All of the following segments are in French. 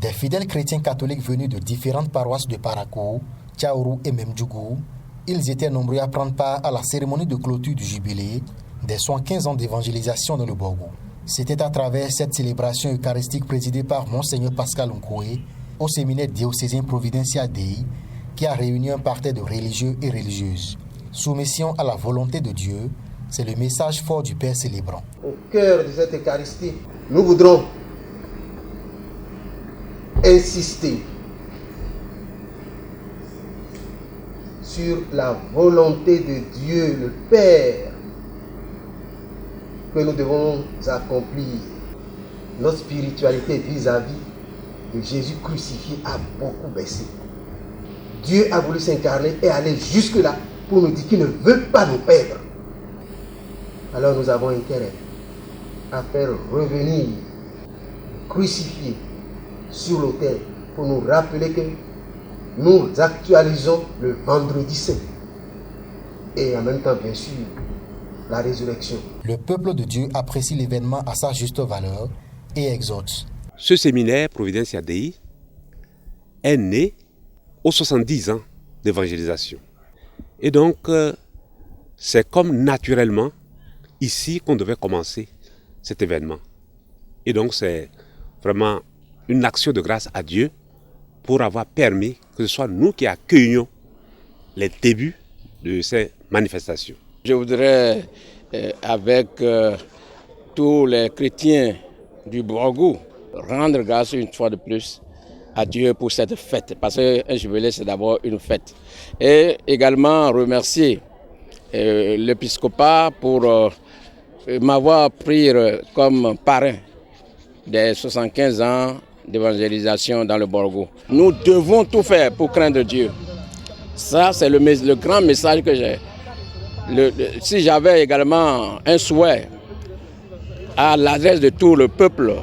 Des fidèles chrétiens catholiques venus de différentes paroisses de Parakou, Tchaourou et Memdjougou, ils étaient nombreux à prendre part à la cérémonie de clôture du jubilé des 115 ans d'évangélisation dans le Borgou. C'était à travers cette célébration eucharistique présidée par Monseigneur Pascal Nkoué au séminaire diocésain Providencia Dei qui a réuni un parterre de religieux et religieuses. Soumission à la volonté de Dieu, c'est le message fort du Père célébrant. Au cœur de cette Eucharistie, nous voudrons insister sur la volonté de Dieu, le Père, que nous devons accomplir. Notre spiritualité vis-à-vis de Jésus crucifié a beaucoup baissé. Dieu a voulu s'incarner et aller jusque-là pour nous dire qu'il ne veut pas nous perdre. Alors nous avons intérêt à faire revenir crucifié sur l'autel pour nous rappeler que nous actualisons le vendredi saint et en même temps bien sûr la résurrection. Le peuple de Dieu apprécie l'événement à sa juste valeur et exhorte. Ce séminaire Providencia Dei est né aux 70 ans d'évangélisation. Et donc, c'est comme naturellement ici qu'on devait commencer cet événement. Et donc, c'est vraiment une action de grâce à Dieu pour avoir permis que ce soit nous qui accueillions les débuts de ces manifestations. Je voudrais, avec tous les chrétiens du Borgou, rendre grâce une fois de plus à Dieu pour cette fête, parce qu'un jubilé, c'est d'abord une fête. Et également remercier l'épiscopat pour m'avoir pris comme parrain des 75 ans d'évangélisation dans le Borgou. Nous devons tout faire pour craindre Dieu. Ça, c'est le grand message que j'ai. Si j'avais également un souhait à l'adresse de tout le peuple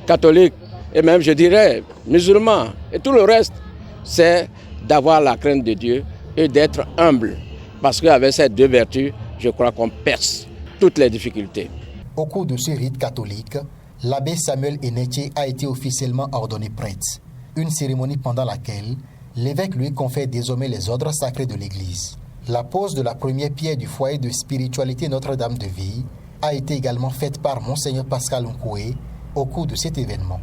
catholique, et même je dirais musulman, et tout le reste, c'est d'avoir la crainte de Dieu et d'être humble. Parce qu'avec ces deux vertus, je crois qu'on perce toutes les difficultés. Au cours de ce rite catholique, l'abbé Samuel Enetier a été officiellement ordonné prêtre. Une cérémonie pendant laquelle l'évêque lui confère désormais les ordres sacrés de l'Église. La pose de la première pierre du foyer de spiritualité Notre-Dame de Vie a été également faite par Monseigneur Pascal Nkoué au cours de cet événement.